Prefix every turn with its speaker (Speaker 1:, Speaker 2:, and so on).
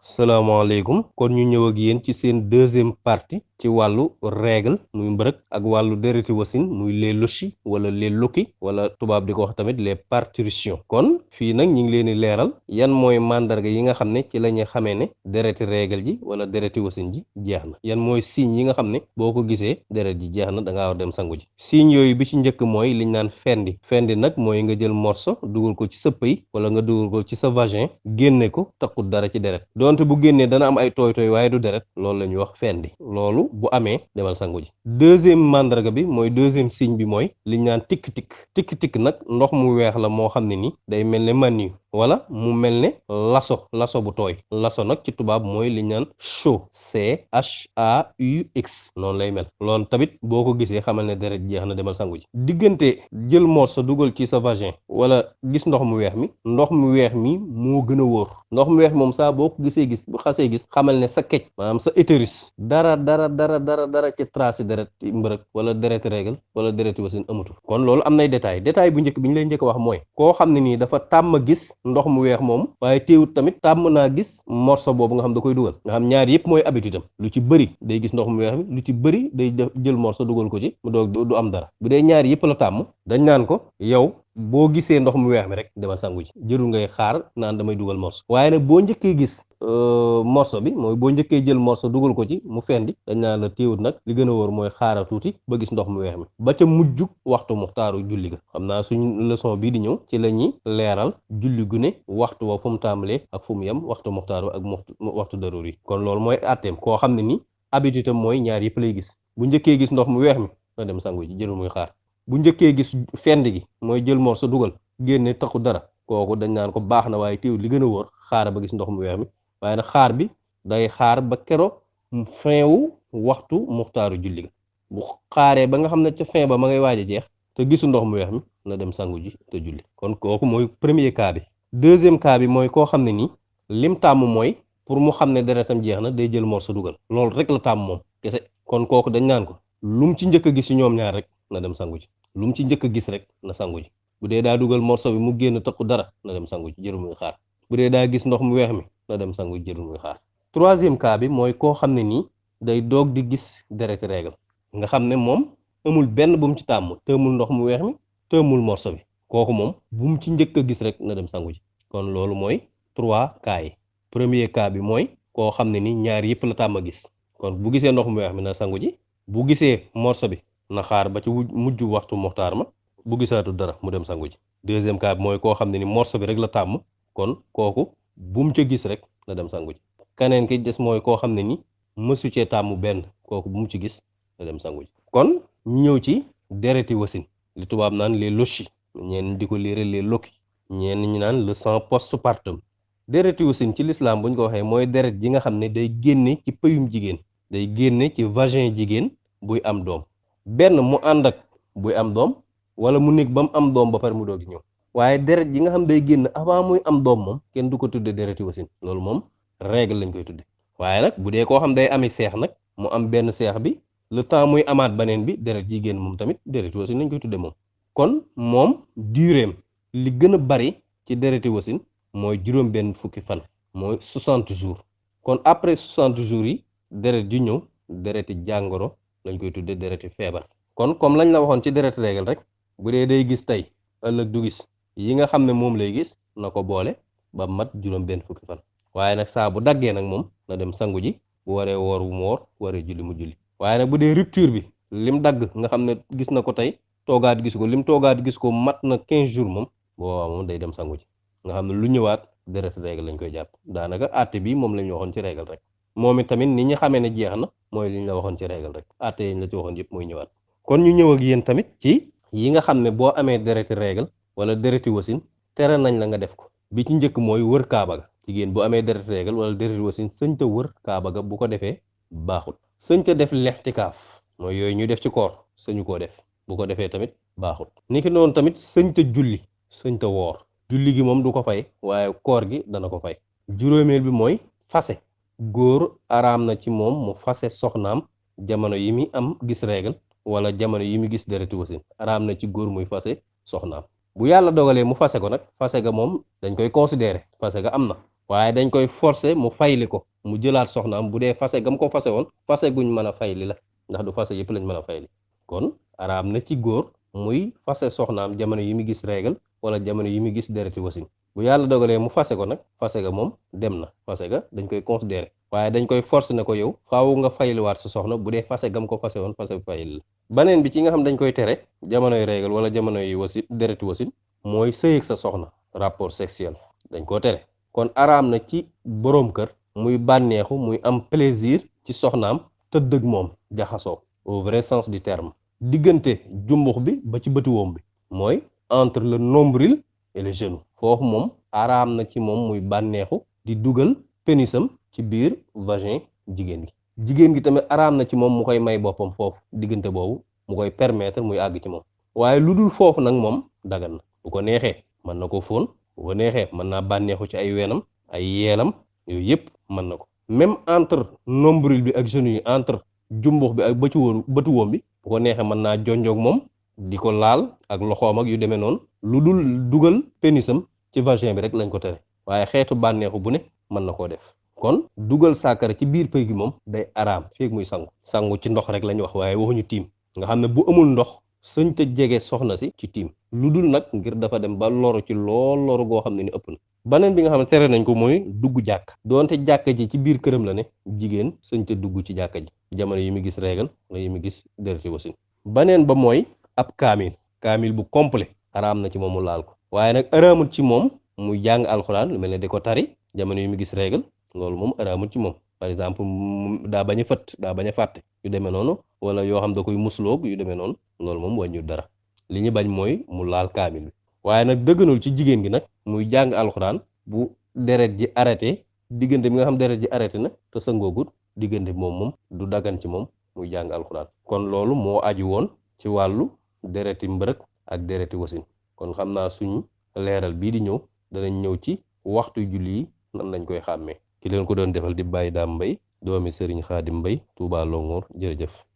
Speaker 1: salaamaaleykum kon ñu ñëw ak yéen ci seen deuxième partie ci wàllu règle muy mbërëg ak wàllu dereti wasin muy les lochi wala les loki wala tubaab di ko wax tamit les parturitions kon fii nag ñu ngi leen di leeral yan mooy mandarga yi nga xam ne ci la ñuy xamee ne dereti règle ji wala dereti wasin ji jeex na yan mooy signes yi nga xam ne boo ko gisee deret ji jeex na da ngaa war dem sangu ji signes yooyu bi ci njëkk mooy liñ naan fendi nag mooy nga jël morceau dugal ko ci sa pëy wala nga dugal ko ci sa vagin génne ko taxul dara ci deret donte bu génnee dana am ay tooy waaye du deret loolu la ñuy wax fendi loolu bu amee demal sangu ji deuxième mandarga bi mooy deuxième signe bi mooy liñ naan tikk-tikk nag ndox mu weex la moo xam ne ni day mel ne man wala mu mel ne laso bu tooy laso nag ci tubaab mooy liñ naan CHAUX noonu lay mel loolu tamit boo ko gisee xamal ne deret jeex na demal sangu ji diggante jël morceau dugal ci sa vagin wala gis ndox mu weex mi moo gën a wóor ndox mu weex moom saa boo ko bu xasee gis xamal ne sa kecc maanaam sa utérus dara ci trace deret mbërëg wala dereti règle wala dereti wasin amatu kon loolu am nay détail bu njëkk bi ñu lay njëkk wax mooy koo xam ne nii dafa tàmm gis ndox mu weex moom waaye teewut tamit tàmm naa gis morceau boobu nga xam da koy dugal nga xam ñaar yëpp mooy habitude am lu ci bëri day gis ndox mu weex mi lu ci bëri day jël morceau dugal ko ci mu doog du am dara bu dee ñaar yëpp la tàmm dañ naan ko yow boo gisee ndox mu weex mi rek demal sangu ji jërul ngay xaar naan damay dugal morceau waaye nag boo njëkkee gis morceau bi mooy boo njëkkee jël morceau dugal ko ci mu fendi dañ naan la téewut nag li gën a wóor mooy xaaral tuuti ba gis ndox mu weex mi ba ca mujjug waxtu muxtaaru julli ga xam naa suñ leçon bii di ñëw ci la ñuy leeral julli gu ne waxtu wa fu mu tàmbalee ak fu mu yem waxtu muxtaaru ak waxtu daruur yi kon loolu mooy atteem koo xam ne ni habitude am mooy ñaar yëpp lay gis bu njëkkee gis ndox mu weex mi na dem sangu ji jërul muy xaar bu njëkkee gis fend gi mooy jël morceau dugal génne taxu dara kooku dañ naan ko baax na waaye teew li gën a wóor xaar ba gis ndox mu weex mi waaye nag xaar bi day xaar ba kero fin wu waxtu muxtaaru julli ga bu xaaree ba nga xam ne ca fin ba ma ngay waaj a jeex te gisu ndox mu weex mi na dem sangu ji te julli kon kooku mooy premier cas bi deuxième cas bi mooy koo xam ne nii lim tàmm mooy pour mu xam ne deretam jeex na day jël morceau dugal loolu rek la tàmm moom kese kon kooku dañ naan ko lum ci njëkk a gis ci ñoom ñaar rek na dem sangu ji lu mu ci njëkk a gis rek na sangu ji bu dee daa dugal morceau bi mu génn tëqu dara na dem sangu ji jërul muy xaar bu dee daa gis ndox mu weex mi na dem sangu ji jërul muy xaar troisième cas bi mooy koo xam ne nii day doog di gis dereti règle nga xam ne moom amul benn bu mu ci tàmm tëmul ndox mu weex mi tëmul morceau bi kooku moom bu mu ci njëkk a gis rek na dem sangu ji kon loolu mooy 3 cas yi premier cas bi mooy koo xam ne ni ñaar yëpp la tàmm a gis kon bu gisee ndox mu weex mi na sangu ji bu gisee morceau bi na xaar ba ci mujj waxtu muxtaar ma bu gisaatu dara mu dem sangu ji deuxième cas bi mooy koo xam ne ni morceau bi rek la tàmm kon kooku bu mu ca gis rek na dem sangu ji keneen ki des mooy koo xam ne ni mësu cee tàmm benn kooku bu mu ci gis na dem sangu ji kon ñëw ci dereti wasin li tubaab naan les lochi ñeen di ko liire les loki ñeen ñi naan le sang postpartum dereti wasin ci l'islam bu ñu ko waxee mooy deret ji nga xam ne day génne ci pëyum jigéen day génne ci vagin jigéen buy am doom benn mu ànd ak buy am doom wala mu nekk ba mu am doom ba pare mu doog ñëw waaye deret ji nga xam day génn avant muy am doom moom kenn du ko tudde dereti wasin loolu moom règle lañ koy tudde waaye nag bu dee koo xam day ami seex nag mu am benn seex bi le temps muy amaat beneen bi deret ji génn moom tamit dereti wasin lañ koy tudde moom kon moom duréem li gën a bari ci dereti wasin mooy juróom benn fukki fan mooy 60 jours kon après 60 jours yi deret ju ñëw dereti jàngoro lañ koy tudde dereti feebar kon comme lañ la waxoon ci dereti règle rek bu dee day gis tey ëllëg du gis yi nga xam ne moom lay gis na ko boole ba mat juróom benn fukki fan waaye nag saa bu daggee nag moom na dem sangu ji bu waree woor mu woor waree julli mu julli waaye nag bu dee rupture bi lim dagg nga xam ne gis na ko tey toogaat gis ko lim toogaat gis ko mat na 15 jours moom boobaa moom day dem sangu ji nga xam ne lu ñëwaat dereti règle lañ koy jàpp daanaka àtte bi moom lañ waxoon ci règle rek moom it tamit ni ñu xamee ne jeex na mooy li ñu la waxoon ci règle rek àtte yi ñu la ci waxoon yëpp mooy ñëwaat kon ñu ñëw ak yéen tamit ci yi nga xam ne boo amee dereti règle wala dereti wasin tere nañ la nga def ko bi ci njëkk mooy wër kaaba ga jigéen bu amee dereti règle wala dereti wasin sëñta wër kaaba ga bu ko defee baaxul sëñta def lextikaaf mooy yooyu ñuy def ci koor sëñu koo def bu ko defee tamit baaxul niki noonu tamit sëñta julli sëñta woor julli gi moom du ko fay waaye koor gi dana ko fay juróomeel bi mooy fase góor araam na ci moom mu fase soxnaam jamono yi muy am gis règle wala jamono yi muy gis dereti wasin araam na ci góor muy fase soxnaam bu yàlla dogalee mu fase ko nag fase ga moom dañ koy considérer fase ga am na waaye dañ koy forcer mu fayli ko mu jëlaat soxnaam bu dee fase gam ko fase woon fase guñ mën a fayli la ndax du fase yëpp lañ mën a fayli kon araam na ci góor muy fase soxnaam jamono yi mu gis règle wala jamono yi mu gis dereti wasin bu yàlla dogalee mu fase ko nag fase ga moom dem na fase ga dañ koy considérer waaye dañ koy forcer ne ko yow faaw nga fayliwaat sa soxna bu dee fase gam ko fase woon fase fayli la baneen bi ci nga xam dañ koy tere jamonoy règle wala jamonoy wasin dereti wasin mooy sëy ak sa soxna rapport sexuel dañ koo tere kon araam na ci boroom kër muy bànneexu muy am plaisir ci soxnaam tëdd ak moom jaxasoo au vrai sens du terme diggante jumbux bi ba ci bëti woom bi mooy entre le nombril et le genou foofu moom araam na ci moom muy bànneexu di dugal pénisam ci biir vagin jigéen gi tamit araam na ci moom mu koy may boppam foofu diggante boobu mu koy permettre muy àgg ci moom waaye lu dul foofu nag moom dagan na bu ko neexee mën na ko fóon bu ko neexee mën naa bànneexu ci ay weenam ay yeelam yooyu yëpp mën na ko même entre nombril bi ak genou yi entre jumbux bi ak bëtu woom bi bu ko neexee mën naa jonjoog moom di ko laal ak loxoom ak yu demee noonu lu dul dugal pénisam ci vagin bi rek lañ ko tere waaye xeetu bànneexu bu ne mën na koo def kon dugal sàkkara ci biir pëy gi moom day araam feeg muy sangu ci ndox rek lañu wax waaye waxuñu tiim nga xam ne bu amul ndox sëñ te jege soxna si ci tiim lu dul nag ngir dafa dem ba loru ci loru goo xam ne ni ëpp na baneen bi nga xam ne tere nañ ko mooy dugg jàkk doonte jàkka ji ci biir këram la ne jigéen sëñ te dugg ci jàkka ji jamono yi mu gis régal wala yi mu gis dereti wasin baneen ba mooy ab kaamil bu complet araam na ci moom mu laal ko waaye nag araamul ci moom muy jàng alxuraan lu mel ne di ko tari jamono yi mu gis régal loolu moom araamul ci moom par exemple daa bañ a daa bañ a fàtte yu demee noonu wala yoo xam da koy musloog yu demee noonu loolu moom wàññu dara li ñu bañ mooy mu laal kaamil bi waaye nag dëgganul ci jigéen gi nag muy jàng alxuraan bu deret ji arrêté diggante bi nga xam deret ji arrêté na te sangoogut diggante moom du daggan ci moom muy jàng alxuraan kon loolu moo aju woon ci wàllu dereti mbërëk ak dereti wasin kon xam naa suñu leeral bii di ñëw danañ ñëw ci waxtu julli yi nan lañ koy xàmmee ki leen ko doon defal di Baye Dame Mbaye doomi Serigne Khadim Mbaye Touba Longhor jërëjëf